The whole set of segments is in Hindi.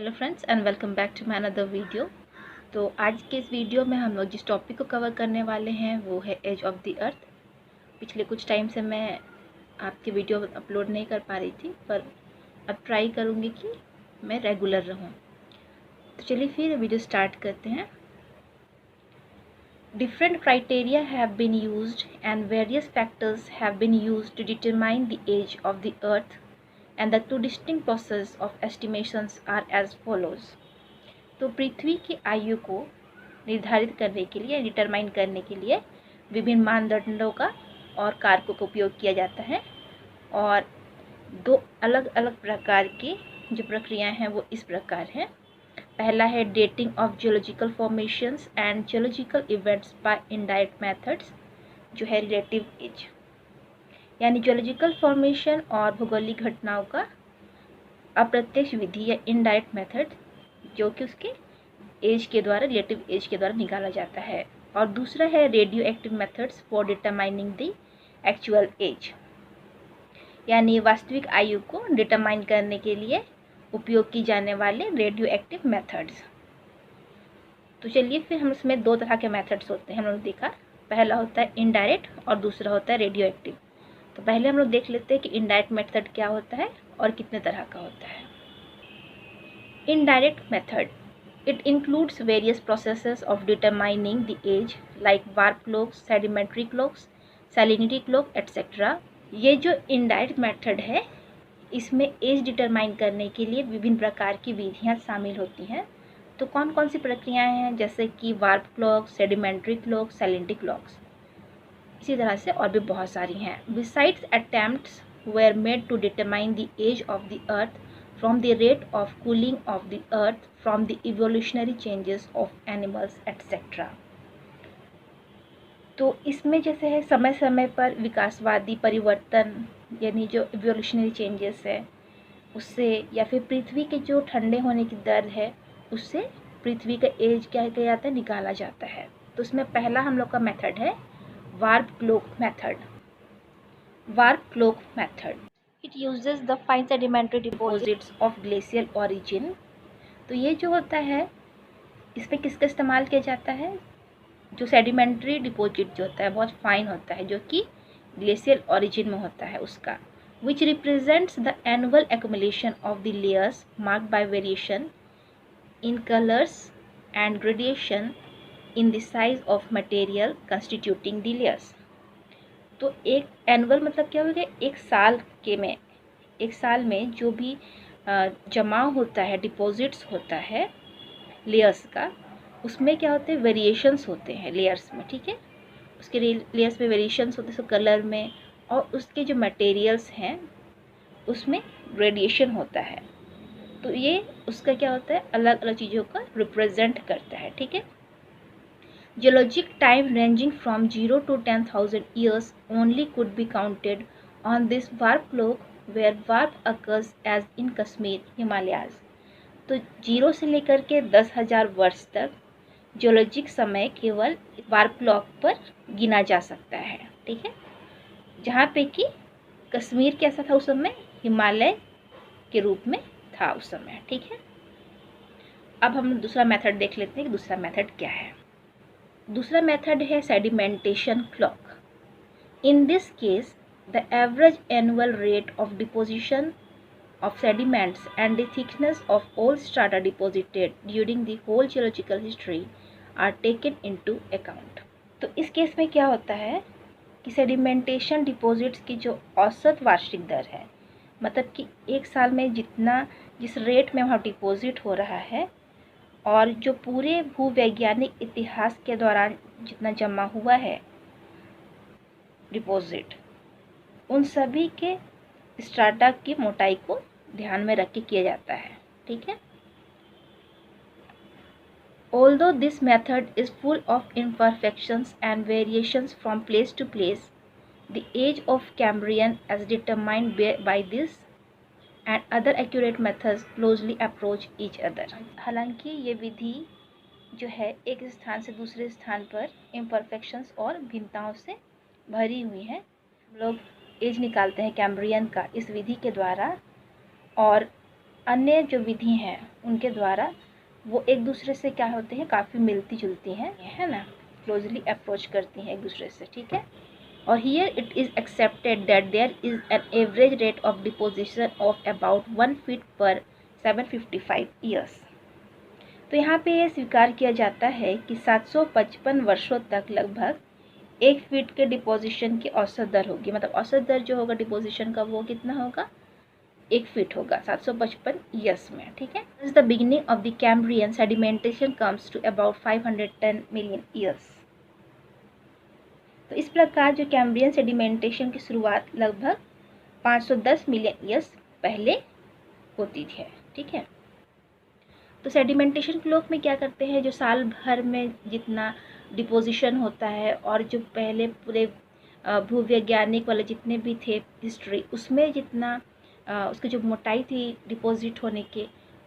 Hello friends and welcome back to my another video. तो आज के इस वीडियो में हम लोग जिस टॉपिक को कवर करने वाले हैं वो है एज ऑफ द अर्थ। पिछले कुछ टाइम से मैं आपकी वीडियो अपलोड नहीं कर पा रही थी, पर अब ट्राई करूँगी कि मैं रेगुलर रहूँ। तो चलिए फिर वीडियो स्टार्ट करते हैं। Different criteria have been used and various factors have been used to determine the age of the earth and the two distinct process of estimations are as follows। तो पृथ्वी की आयु को निर्धारित करने के लिए डिटरमाइन करने के लिए विभिन्न मानदंडों का और कारकों का उपयोग किया जाता है, और दो अलग अलग प्रकार की जो प्रक्रियाएं हैं वो इस प्रकार हैं। पहला है dating of geological formations and geological events by indirect methods, जो है रिलेटिव एज, यानी जियोलॉजिकल फॉर्मेशन और भौगोलिक घटनाओं का अप्रत्यक्ष विधि या इनडायरेक्ट मेथड, जो कि उसके एज के द्वारा, रिलेटिव एज के द्वारा निकाला जाता है। और दूसरा है radio active methods for determining the actual as, यानी वास्तविक आयु को डिटरमाइन करने के लिए उपयोग की जाने वाले रेडियो एक्टिव मेथड्स। तो चलिए फिर हम इसमें दो तरह के मेथड्स होते हैं, हम लोग देखा। पहला होता है इनडायरेक्ट और दूसरा होता है रेडियो एक्टिव। तो पहले हम लोग देख लेते हैं कि इनडायरेक्ट मेथड क्या होता है और कितने तरह का होता है। Indirect method, it includes various processes of determining the age like varve clocks, sedimentary clocks, salinity clock etcetera. ये जो इनडायरेक्ट मेथड है, इसमें एज डिटरमाइन करने के लिए विभिन्न प्रकार की विधियाँ शामिल होती हैं। तो कौन कौन सी प्रक्रियाएँ हैं, जैसे कि varve clock, sedimentary clock, salinity clocks, इसी तरह से और भी बहुत सारी हैं। Besides attempts were made to determine the age of the earth from the rate of cooling of the earth, from the evolutionary changes of animals etcetera. तो इसमें जैसे है समय समय पर विकासवादी परिवर्तन, यानी जो इवोल्यूशनरी चेंजेस है उससे, या फिर पृथ्वी के जो ठंडे होने की दर है उससे पृथ्वी का एज क्या किया जाता है, निकाला जाता है। तो उसमें पहला हम लोग का मेथड है warp clock method. Warp clock method, it uses the fine sedimentary deposits of glacial origin. तो ये जो होता है, इसमें किसका इस्तेमाल किया जाता है, जो सेडिमेंट्री डिपॉजिट जो होता है बहुत फाइन होता है, जो कि ग्लेशियल ओरिजिन में होता है उसका, which represents the annual accumulation of the layers marked by variation in colours and gradation in the size of material constituting the layers. तो एक एनुअल मतलब क्या हो गया, एक साल में जो भी जमा होता है, डिपॉजिट्स होता है लेयर्स का, उसमें क्या होते हैं, वेरिएशंस होते हैं लेयर्स में, ठीक है। उसके लेयर्स में वेरिएशंस होते हैं, तो कलर में, और उसके जो मटेरियल्स हैं उसमें ग्रेडिएशन होता है। तो ये उसका क्या होता है, अलग अलग चीज़ों का रिप्रेजेंट करता है, ठीक है। Geologic time ranging from 0 to 10,000 years only could be counted on this warp clock, where warp occurs as in Kashmir, Himalayas। तो 0 से लेकर के 10,000 वर्ष तक जियोलॉजिक समय केवल वार्प क्लॉक पर गिना जा सकता है, ठीक है। जहाँ पे कि कश्मीर कैसा था उस समय, हिमालय के रूप में था उस समय, ठीक है। अब हम दूसरा मेथड देख लेते हैं कि दूसरा मेथड क्या है। दूसरा मेथड है sedimentation clock. In this case the average annual rate of deposition of sediments and the thickness of all strata deposited during the whole geological history are taken into account। तो इस केस में क्या होता है कि सेडिमेंटेशन डिपॉजिट्स की जो औसत वार्षिक दर है, मतलब कि एक साल में जिस रेट में वहाँ डिपॉजिट हो रहा है, और जो पूरे भूवैज्ञानिक इतिहास के दौरान जितना जमा हुआ है डिपॉजिट, उन सभी के स्ट्राटा की मोटाई को ध्यान में रख के किया जाता है, ठीक है। Although this method is full of imperfections and variations from place to place, the age of Cambrian as determined by this and other accurate methods closely approach each other। हालांकि ये विधि जो है एक स्थान से दूसरे स्थान पर इम्परफेक्शंस और भिन्नताओं से भरी हुई है। हम लोग एज निकालते हैं कैम्ब्रियन का इस विधि के द्वारा, और अन्य जो विधि हैं उनके द्वारा वो एक दूसरे से क्या होते हैं, काफ़ी मिलती जुलती हैं, है ना, क्लोजली अप्रोच करती हैं एक दूसरे से, ठीक है। और here it is accepted that there is an average rate of deposition of about 1 feet per 755 years. तो यहाँ पे ये स्वीकार किया जाता है कि 755 वर्षों तक लगभग 1 फीट के डिपोजिशन की औसत दर होगी, मतलब औसत दर जो होगा डिपोजिशन का वो कितना होगा, 1 फीट होगा 755 ईयर्स में, ठीक है। This is the beginning of the Cambrian sedimentation comes to about 510 million years. तो इस प्रकार जो कैम्ब्रियन सेडिमेंटेशन की शुरुआत लगभग 510 मिलियन ईयर्स पहले होती है, ठीक है। तो सेडिमेंटेशन क्लॉक में क्या करते हैं, जो साल भर में जितना डिपोजिशन होता है और जो पहले पूरे भूवैज्ञानिक वाले जितने भी थे हिस्ट्री, उसमें जितना उसकी जो मोटाई थी डिपॉजिट होने के,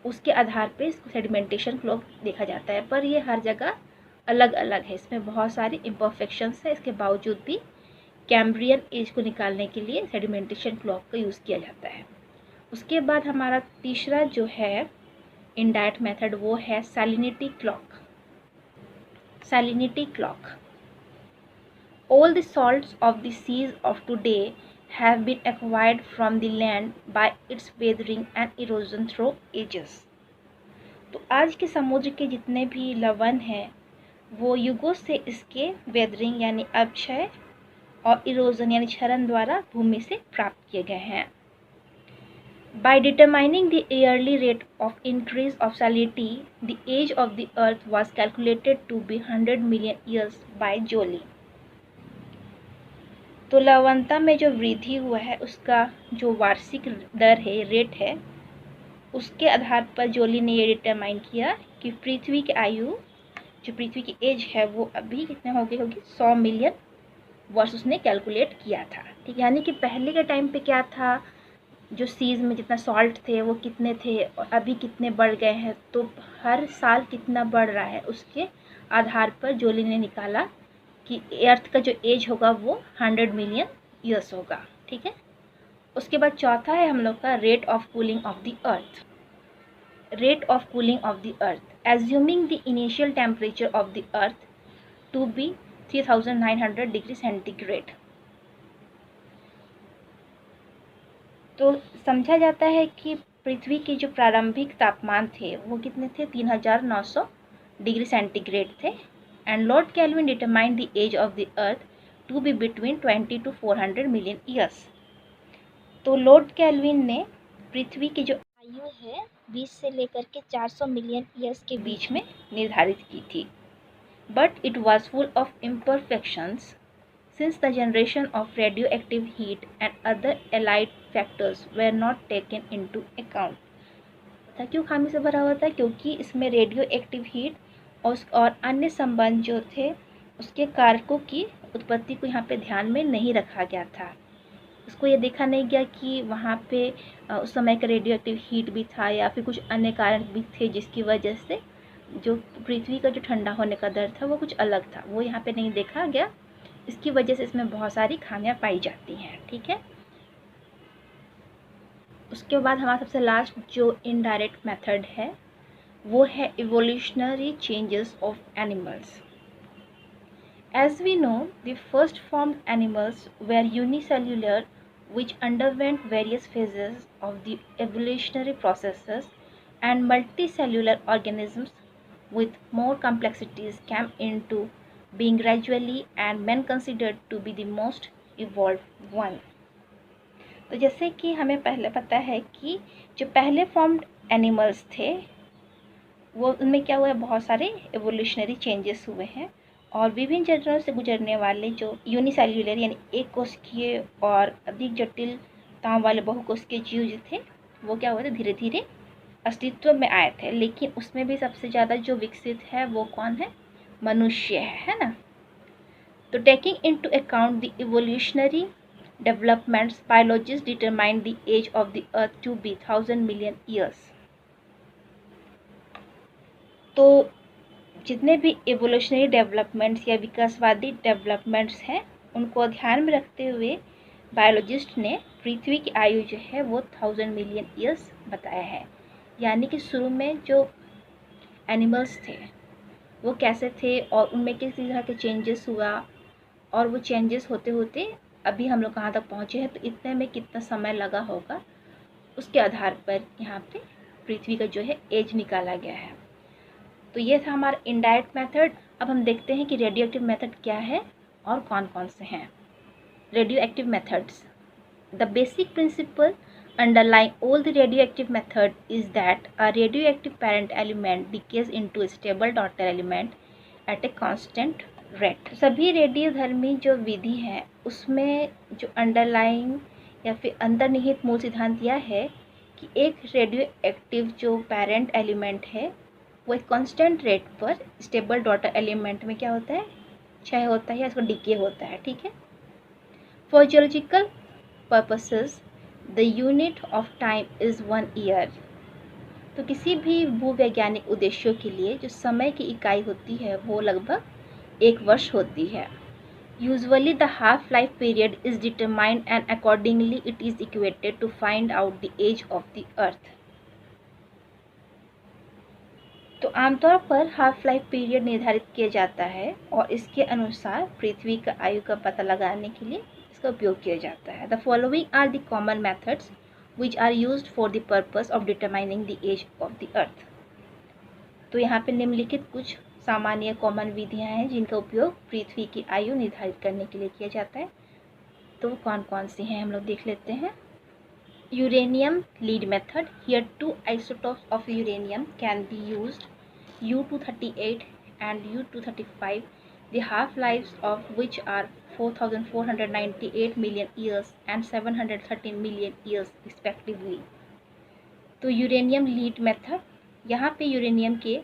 उसके आधार पे इसको सेडिमेंटेशन क्लॉक देखा जाता है। पर ये हर जगह अलग अलग है, इसमें बहुत सारी इम्परफेक्शंस है, इसके बावजूद भी कैम्ब्रियन एज को निकालने के लिए सेडिमेंटेशन क्लॉक का यूज़ किया जाता है। उसके बाद हमारा तीसरा जो है इनडायरेक्ट मेथड वो है salinity clock. Salinity clock, all the salts of the seas of today have been acquired from the land by its weathering and erosion through ages। तो आज के समुद्र के जितने भी लवण हैं वो युगों से इसके वेदरिंग यानी अपक्षय और इरोजन यानी क्षरण द्वारा भूमि से प्राप्त किए गए हैं। By determining the yearly rate of increase of salinity, the age of the earth was calculated to be 100 million years by Joly। तो लवणता में जो वृद्धि हुआ है उसका जो वार्षिक दर है, रेट है, उसके आधार पर जोली ने ये डिटरमाइन किया कि पृथ्वी की आयु, जो पृथ्वी की एज है वो अभी कितने हो गई होगी, 100 मिलियन वर्ष उसने कैलकुलेट किया था, ठीक। यानी कि पहले के टाइम पे क्या था, जो सीज में जितना सॉल्ट थे वो कितने थे और अभी कितने बढ़ गए हैं, तो हर साल कितना बढ़ रहा है उसके आधार पर जोली ने निकाला कि अर्थ का जो एज होगा वो 100 मिलियन ईयर्स होगा, ठीक है। उसके बाद चौथा है हम लोग का rate of cooling of the earth. Rate of cooling of the earth, assuming the initial temperature of the earth to be 3900 degree centigrade. तो समझा जाता है कि पृथ्वी के जो प्रारंभिक तापमान थे वो कितने थे, 3900 डिग्री सेंटीग्रेड थे। And Lord Kelvin determined the age of the earth to be between 20 to 400 million years. तो लॉर्ड कैल्विन ने पृथ्वी की जो आयु है 20 से लेकर के 400 मिलियन ईयर्स के बीच में निर्धारित की थी। But it was full of imperfections since the generation of radioactive heat and other allied factors were not taken into account। था क्यों खामी से भरा हुआ था, क्योंकि इसमें रेडियो एक्टिव हीट और अन्य संबंध जो थे उसके कारकों की उत्पत्ति को यहाँ पे ध्यान में नहीं रखा गया था। उसको ये देखा नहीं गया कि वहाँ पे उस समय का रेडियो एक्टिव हीट भी था या फिर कुछ अन्य कारण भी थे जिसकी वजह से जो पृथ्वी का जो ठंडा होने का दर था वो कुछ अलग था, वो यहाँ पे नहीं देखा गया। इसकी वजह से इसमें बहुत सारी खामियां पाई जाती हैं, ठीक है। उसके बाद हमारा सबसे लास्ट जो इनडायरेक्ट मेथड है वो है evolutionary changes of animals. As we know the first formed animals were unicellular which underwent various phases of the evolutionary processes, and multicellular organisms with more complexities came into being gradually and men considered to be the most evolved one। तो जैसे कि हमें पहले पता है कि जो पहले फॉर्म्ड एनिमल्स थे वो उनमें क्या हुआ है, बहुत सारे एवोल्यूशनरी चेंजेस हुए हैं और विभिन्न चरणों से गुजरने वाले जो यूनिसेल्युलर यानी एक कोशिकीय और अधिक जटिलताओं वाले बहुकोशिकीय जीव जो थे वो क्या हुए थे, धीरे धीरे अस्तित्व में आए थे। लेकिन उसमें भी सबसे ज़्यादा जो विकसित है वो कौन है, मनुष्य है ना। तो taking into account the evolutionary developments, biologist determined the age of the earth to be 1000 million years. तो जितने भी इवोल्यूशनरी डेवलपमेंट्स या विकासवादी डेवलपमेंट्स हैं उनको ध्यान में रखते हुए बायोलॉजिस्ट ने पृथ्वी की आयु जो है वो 1000 मिलियन ईयर्स बताया है। यानी कि शुरू में जो एनिमल्स थे वो कैसे थे और उनमें किस तरह के चेंजेस हुआ, और वो चेंजेस होते होते अभी हम लोग कहाँ तक पहुँचे हैं, तो इतने में कितना समय लगा होगा, उसके आधार पर यहाँ पे पृथ्वी का जो है एज निकाला गया है। तो ये था हमारा इनडायरेक्ट मेथड। अब हम देखते हैं कि रेडियो एक्टिव मेथड क्या है और कौन कौन से हैं। Radio active methods. The basic principle underlying all the radioactive method is that a radioactive parent element decays into a stable daughter element at a constant rate। सभी रेडियोधर्मी जो विधि है उसमें जो अंडरलाइंग या फिर अंतर्निहित मूल सिद्धांत यह है कि एक रेडियो एक्टिव जो पेरेंट एलिमेंट है वो एक कांस्टेंट रेट पर स्टेबल डॉटर एलिमेंट में क्या होता है, क्षय होता है या इसको डिके होता है। ठीक है। For geological purposes the unit of time is 1 year. तो किसी भी भूवैज्ञानिक उद्देश्यों के लिए जो समय की इकाई होती है वो लगभग 1 वर्ष होती है। Usually the half life period is determined and accordingly it is equated to find out the age of the earth. तो आमतौर पर हाफ लाइफ पीरियड निर्धारित किया जाता है और इसके अनुसार पृथ्वी का आयु का पता लगाने के लिए इसका उपयोग किया जाता है। The following are the common methods which are used for the purpose of determining the age of the earth. तो यहाँ पे निम्नलिखित कुछ सामान्य कॉमन विधियाँ हैं जिनका उपयोग पृथ्वी की आयु निर्धारित करने के लिए किया जाता है। तो कौन कौन सी हैं हम लोग देख लेते हैं। Uranium lead method. Here 2 isotopes of uranium can be used, U-238 and U-235, the half-lives of which are 4,498 million years and 713 million years respectively। तो यूरेनियम लीड मेथड, यहाँ पे यूरेनियम के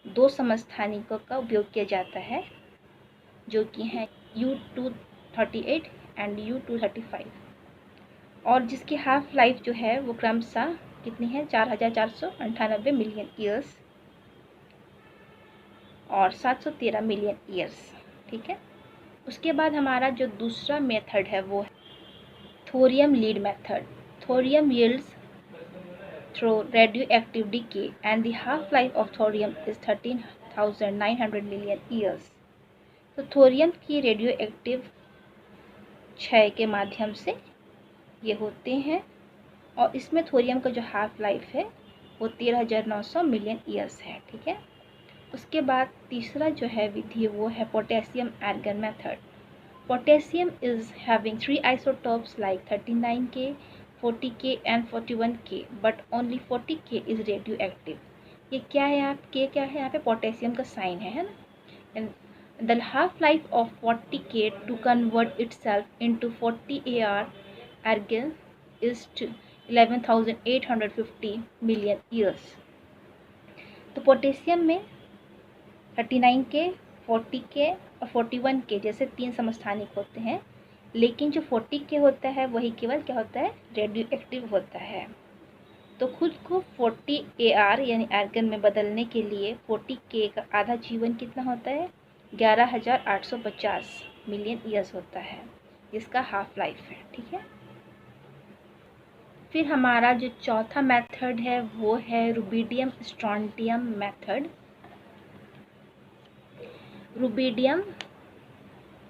2 समस्थानिकों का उपयोग किया जाता है जो कि हैं U-238 एंड U-235, और जिसकी हाफ लाइफ जो है वो क्रमशः कितनी है, 4,498 मिलियन ईयर्स और 713 मिलियन ईयर्स। ठीक है। उसके बाद हमारा जो दूसरा मेथड है वो है thorium lead method. Thorium yields through radioactive decay and the half life of thorium is 13,900 million years. तो थोरियम की रेडियोएक्टिव क्षय के माध्यम से ये होते हैं और इसमें थोरियम का जो हाफ लाइफ है वो 13,900 मिलियन ईयर्स है। ठीक है। उसके बाद तीसरा जो है विधि वो है potassium argon method. Potassium is having 3 isotopes like 39K, 40K and 41K, but only 40K is radioactive। ये क्या है, आप के क्या है, यहाँ पे पोटेशियम का साइन है ना। The half life of 40K to convert itself into 40 AR argon is 11,850 million years। तो पोटेशियम में 39K, 40K और 41K जैसे 3 समस्थानिक होते हैं, लेकिन जो 40K होता है वही केवल क्या होता है, रेडियो एक्टिव होता है। तो खुद को 40 AR यानी आर्गन में बदलने के लिए 40K का आधा जीवन कितना होता है, 11,850 मिलियन ईयर्स होता है, जिसका हाफ लाइफ है। ठीक है। फिर हमारा जो चौथा मेथड है वो है rubidium strontium method. Rubidium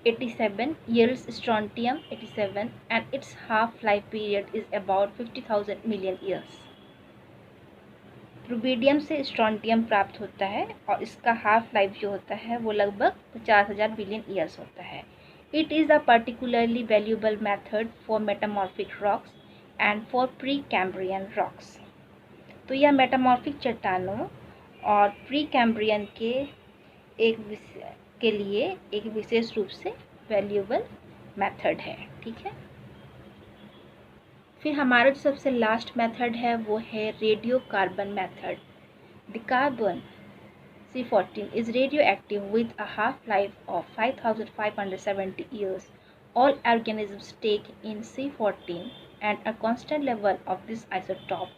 87 yields strontium 87 and its half-life period is about 50,000 million years। Rubidium से स्ट्रोंटियम प्राप्त होता है और इसका हाफ लाइफ जो होता है वो लगभग 50,000 बिलियन ईयर्स होता है। It is a particularly valuable method for metamorphic rocks and for pre Cambrian rocks. तो यह मेटामॉर्फिक चट्टानों और प्री कैम्ब्रियन के लिए एक विशेष रूप से वैल्यूएबल मेथड है। ठीक है। फिर हमारा जो सबसे लास्ट मेथड है वो है radio carbon method. The carbon C14 is radioactive with a half-life of 5,570 years. All organisms take in C14 and a constant level of this isotope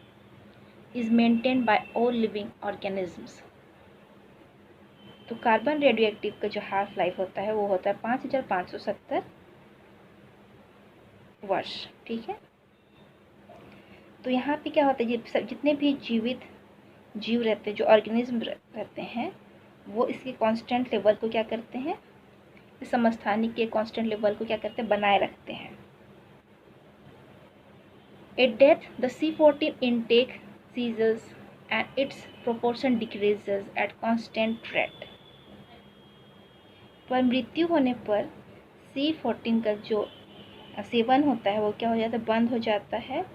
is maintained by all living organisms। तो कार्बन रेडियोएक्टिव का जो हाफ लाइफ होता है वो होता है 5,570 वर्ष। ठीक है। तो यहाँ पे क्या होता है, जितने भी जीवित जीव रहते हैं, जो ऑर्गेनिज्म रहते हैं, वो इसके कांस्टेंट लेवल को क्या करते हैं, इस समस्थानिक के कांस्टेंट लेवल को क्या करते हैं, बनाए रखते हैं। At death, the C14 intake ceases and its proportion decreases at constant rate. पर मृत्यु होने पर C14 का जो सेवन होता है वो क्या हो जाता है, बंद हो जाता है,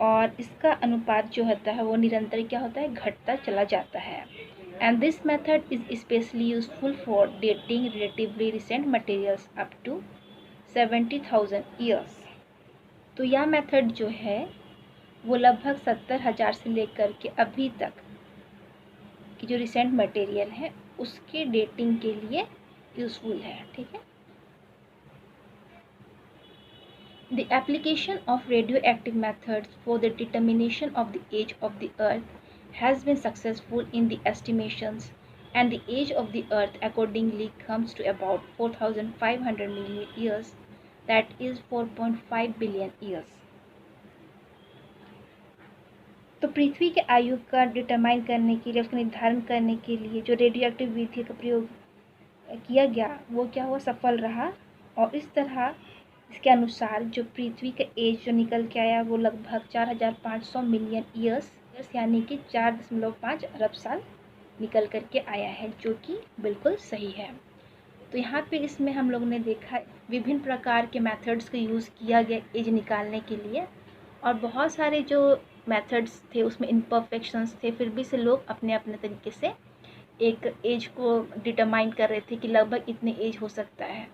और इसका अनुपात जो होता है वो निरंतर क्या होता है, घटता चला जाता है। And this method is especially useful for dating relatively recent materials up to 70,000 years. तो यह मेथड जो है वो लगभग 70,000 से लेकर के अभी तक की जो रिसेंट मटेरियल है उसके डेटिंग के लिए यूज़फुल है, ठीक है। The application of radio active methods for the determination of the age of the earth has been successful in the estimations, and the age of the earth accordingly comes to about 4,500 million years, that is 4.5 billion years. तो पृथ्वी के आयु का डिटरमाइन करने के लिए, उसका निर्धारण करने के लिए जो रेडियो एक्टिव विधि का प्रयोग किया गया वो क्या हुआ, सफल रहा। और इस तरह इसके अनुसार जो पृथ्वी का एज जो निकल के आया वो लगभग 4,500 मिलियन ईयर्स यानी कि 4.5 अरब साल निकल कर के आया है, जो कि बिल्कुल सही है। तो यहाँ पे इसमें हम लोगों ने देखा विभिन्न प्रकार के मेथड्स का यूज़ किया गया एज निकालने के लिए, और बहुत सारे जो मेथड्स थे उसमें इम्परफेक्शंस थे, फिर भी से लोग अपने अपने तरीके से एक एज को डिटरमाइन कर रहे थे कि लगभग इतने एज हो सकता है।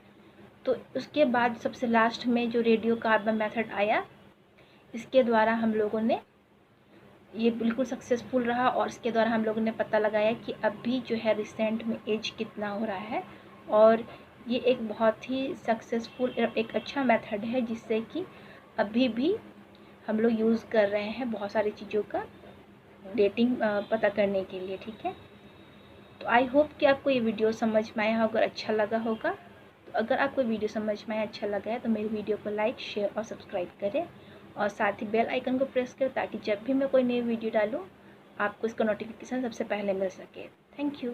तो उसके बाद सबसे लास्ट में जो रेडियो कार्बन मेथड आया, इसके द्वारा हम लोगों ने ये बिल्कुल सक्सेसफुल रहा, और इसके द्वारा हम लोगों ने पता लगाया कि अभी जो है रिसेंट में एज कितना हो रहा है, और ये एक बहुत ही सक्सेसफुल एक अच्छा मेथड है जिससे कि अभी भी हम लोग यूज़ कर रहे हैं बहुत सारी चीज़ों का डेटिंग पता करने के लिए, ठीक है। तो आई होप कि आपको ये वीडियो समझ में आया होगा, अच्छा लगा होगा। तो अगर आपको वीडियो समझ में आया, अच्छा लगा है, तो मेरी वीडियो को लाइक, शेयर और सब्सक्राइब करें, और साथ ही बेल आइकन को प्रेस करें ताकि जब भी मैं कोई नई वीडियो डालूँ आपको इसका नोटिफिकेशन सबसे पहले मिल सके। Thank you.